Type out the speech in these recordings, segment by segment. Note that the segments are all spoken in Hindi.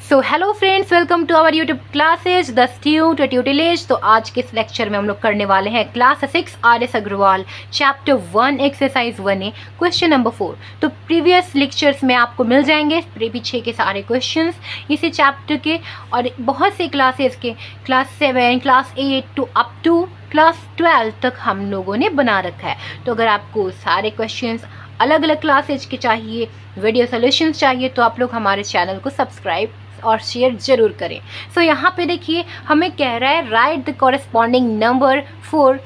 So hello friends, welcome to our YouTube classes the student tutelage. तो आज के इस लेक्चर में हम लोग करने वाले हैं class 6 RS Agarwal chapter 1 exercise 1A question number 4। तो प्रीवियस लेक्चर्स में आपको मिल जाएंगे पीछे के सारे क्वेश्चंस इसी चैप्टर के, और बहुत से क्लासेस के class 7 class 8 to up to class 12 तक हम लोगों ने बना रखा है। तो अगर आपको सारे क्वेश्चंस अलग अलग क्लासेज के चाहिए, वीडियो सोल्यूशंस चाहिए, तो आप लोग हमारे चैनल को सब्सक्राइब और शेयर जरूर करें। सो यहाँ पे देखिए हमें कह रहा है right the corresponding number for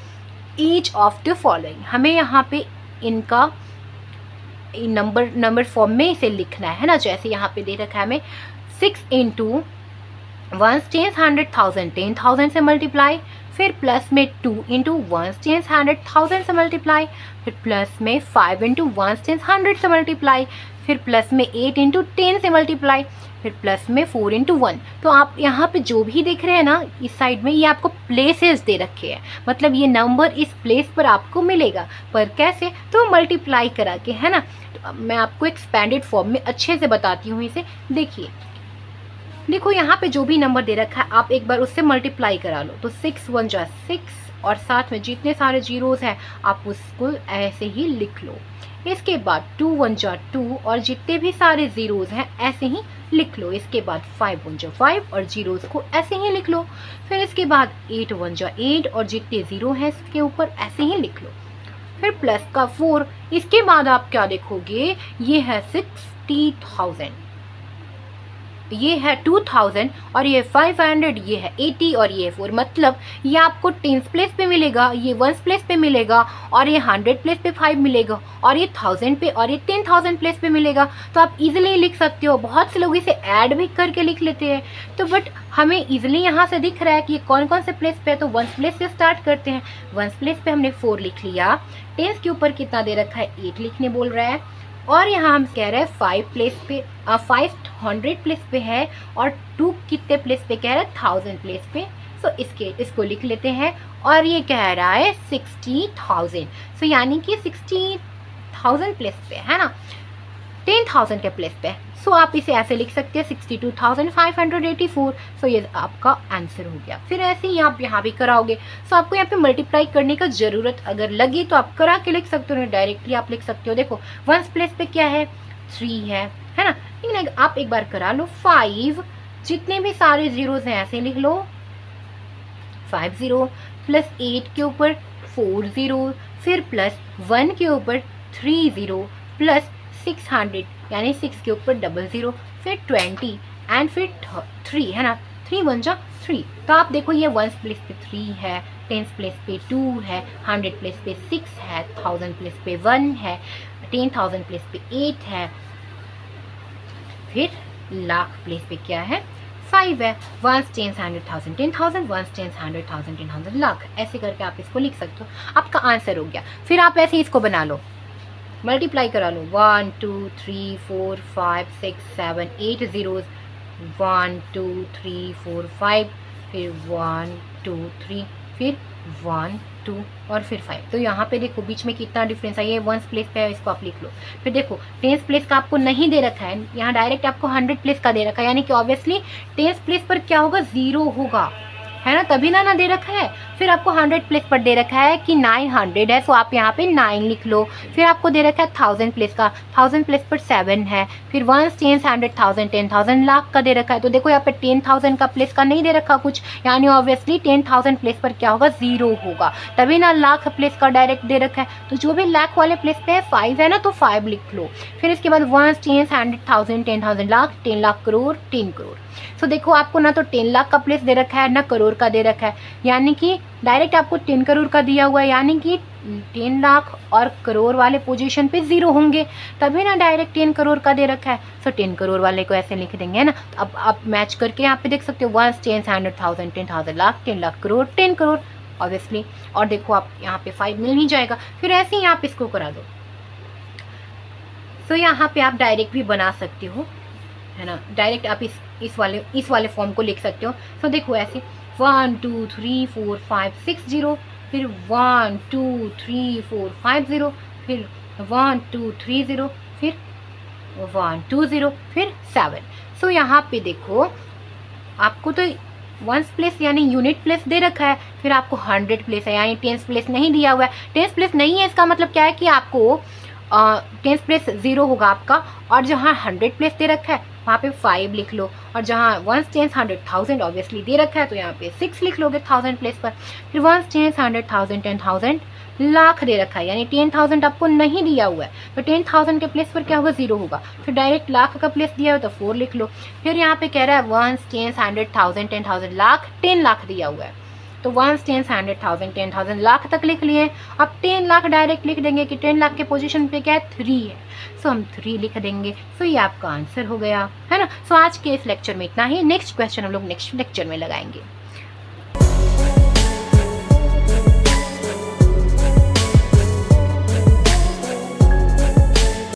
each of the following. हमें यहाँ पे इनका नंबर फॉर्म में इसे लिखना है ना। जैसे यहाँ पे दे रखा है हमें 6 इंटू 1 10 100,000 10,000 से मल्टीप्लाई, फिर प्लस में 2 इंटू 1 10 100,000 से मल्टीप्लाई, फिर प्लस में 5 इंटू 1 10 100 से मल्टीप्लाई, फिर प्लस में 8 इंटू 10 से मल्टीप्लाई, फिर प्लस में 4 इंटू 1। तो आप यहाँ पे जो भी देख रहे हैं ना इस साइड में, ये आपको प्लेसेस दे रखे हैं, मतलब ये नंबर इस प्लेस पर आपको मिलेगा। पर कैसे? तो मल्टीप्लाई करा के, है ना। तो मैं आपको एक्सपेंडेड फॉर्म में अच्छे से बताती हूँ इसे। देखिए देखो यहाँ पे जो भी नंबर दे रखा है आप एक बार उससे मल्टीप्लाई करा लो। तो 6 1 जा 6, और साथ में जितने सारे जीरोस हैं आप उसको ऐसे ही लिख लो। इसके बाद 2 1 जा 2, और जितने भी सारे जीरोस हैं ऐसे ही लिख लो। इसके बाद 5 1 जा 5, और जीरोस को ऐसे ही लिख लो। फिर इसके बाद 8 1 जा 8, और जितने जीरो हैं इसके ऊपर ऐसे ही लिख लो। फिर प्लस का 4। इसके बाद आप क्या देखोगे, ये है 60,000, ये है 2000, और ये 500, ये है 80, और ये 4। मतलब ये आपको 10th प्लेस पे मिलेगा, ये 1st प्लेस पे मिलेगा, और ये 100 प्लेस पे 5 मिलेगा, और ये 1000 पे और ये 10,000 प्लेस पे मिलेगा। तो आप इजीली लिख सकते हो। बहुत से लोग इसे ऐड भी करके लिख लेते हैं, तो बट हमें इजीली यहाँ से दिख रहा है कि ये कौन कौन से प्लेस पे है। तो 1st प्लेस से स्टार्ट करते हैं। 1st प्लेस पे हमने 4 लिख लिया। 10th के ऊपर कितना दे रखा है, 8 लिखने बोल रहा है। और यहाँ हम कह रहे हैं 5 प्लेस पे 500 प्लेस पे है, और 2 कितने प्लेस पे कह रहा है, 1000 प्लेस पे। सो इसको लिख लेते हैं। और ये कह रहा है 60,000, सो यानी कि 60,000 प्लेस पे है ना, 10,000 के प्लेस पे। सो आप इसे ऐसे लिख सकते हैं 62,584। सो ये आपका आंसर हो गया। फिर ऐसे ही आप यहाँ भी कराओगे। सो आपको यहाँ पे मल्टीप्लाई करने का ज़रूरत अगर लगी तो आप करा के लिख सकते हो, डायरेक्टली आप लिख सकते हो। देखो 1st प्लेस पे क्या है, 3 है ना। लेकिन आप एक बार करा लो। 5, जितने भी सारे जीरोज हैं ऐसे लिख लो। 5 0, प्लस 8 के ऊपर 4 0, फिर प्लस 1 के ऊपर 3 0, प्लस 600 यानी 6 के ऊपर 00, फिर 20 एंड फिर 3, है ना। 3 1 जा 3। तो आप देखो ये 1st प्लेस पे 3 है, 10th प्लेस पे 2 है, 100 प्लेस पे 6 है, 1000 प्लेस पे 1 है, 10,000 प्लेस पे 8 है, फिर लाख प्लेस पे क्या है, 5 है। 1 10 100,000 10,000, 1 10 100,000 10,000 लाख। ऐसे करके आप इसको लिख सकते हो। आपका आंसर हो गया। फिर आप ऐसे इसको बना लो, मल्टीप्लाई करा लो। 1 2 3 4 5 6 7 8 जीरोज, 1 2 3 4 5, फिर 1 2 3, फिर 1 2 और फिर 5। तो यहाँ पे देखो बीच में कितना डिफरेंस है। ये 1st प्लेस पे है, इसको आप लिख लो। फिर देखो 10th प्लेस का आपको नहीं दे रखा है, यहाँ डायरेक्ट आपको 100 प्लेस का दे रखा है, यानी कि ऑब्वियसली 10th प्लेस पर क्या होगा, 0 होगा, है ना, तभी ना दे रखा है। फिर आपको 100 प्लेस पर दे रखा है कि 900 है, सो आप यहाँ पे 9 लिख लो। फिर आपको दे रखा है 1000 प्लेस का, 1000 प्लेस पर 7 है, फिर 1 10 100,000 10,000 लाख का दे रखा है। तो देखो यहाँ पे 10,000 का प्लेस का नहीं दे रखा कुछ, यानी ऑब्वियसली 10,000 प्लेस पर क्या होगा, 0 होगा, तभी ना लाख प्लेस का डायरेक्ट दे रखा है। तो जो भी लाख वाले प्लेस पे है 5 है ना, तो 5 लिख लो। फिर इसके बाद 1 10 100,000 10,000 लाख, 10 लाख करोड़, 10 करोड़। सो देखो आपको ना तो 10 लाख का प्लेस दे रखा है ना करोड़ का दे रखा है, यानी कि डायरेक्ट आपको 10 करोड़ का दिया हुआ है, यानी कि 10 लाख और करोड़ वाले पोजीशन पे 0 होंगे, तभी ना डायरेक्ट 10 करोड़ का दे रखा है। सो 10 करोड़ वाले को ऐसे लिख देंगे, है ना। अब आप मैच करके यहाँ पे देख सकते हो 1 10 100,000 10,000 लाख, 10 लाख करोड़, 10 करोड़ ऑब्वियसली। और देखो आप यहाँ पे 5 मिल ही जाएगा। फिर ऐसे ही आप इसको करा दो। सो यहाँ पे आप डायरेक्ट भी बना सकते हो, है ना। डायरेक्ट आप इस वाले फॉर्म को लिख सकते हो। सो देखो ऐसे 1 2 3 4 5 6 0, फिर 1 2 3 4 5 0, फिर 1 2 3 0, फिर 1 2 0, फिर 7। सो यहाँ पे देखो आपको तो वंस प्लेस यानी यूनिट प्लेस दे रखा है, फिर आपको 100 प्लेस है यानी टेंस प्लेस नहीं दिया हुआ है। टेंस प्लेस नहीं है इसका मतलब क्या है कि आपको टेंस प्लेस 0 होगा आपका, और जहाँ 100 प्लेस दे रखा है वहाँ पे 5 लिख लो, और जहाँ वंस टेंस 100,000 ऑब्वियसली दे रखा है तो यहाँ पे 6 लिख लोगे 1000 प्लेस पर। फिर वंस टेंस 100,000 10,000 लाख दे रखा है यानी 10,000 आपको नहीं दिया हुआ है, तो 10,000 के प्लेस पर क्या होगा 0 होगा, फिर डायरेक्ट लाख का प्लेस दिया हुआ तो 4 लिख लो। फिर यहाँ पे कह रहा है वंस टेंस 100,000 10,000 लाख, 10 लाख दिया हुआ है, तो वंस टेंस 100,000 10,000 लाख तक लिख लिए। अब 10 लाख डायरेक्ट लिख देंगे कि 10 लाख के पोजीशन पे क्या है 3 है, सो हम 3 लिख देंगे। सो ये आपका आंसर हो गया है ना। सो आज के इस लेक्चर में इतना ही, नेक्स्ट क्वेश्चन हम लोग नेक्स्ट लेक्चर में लगाएंगे।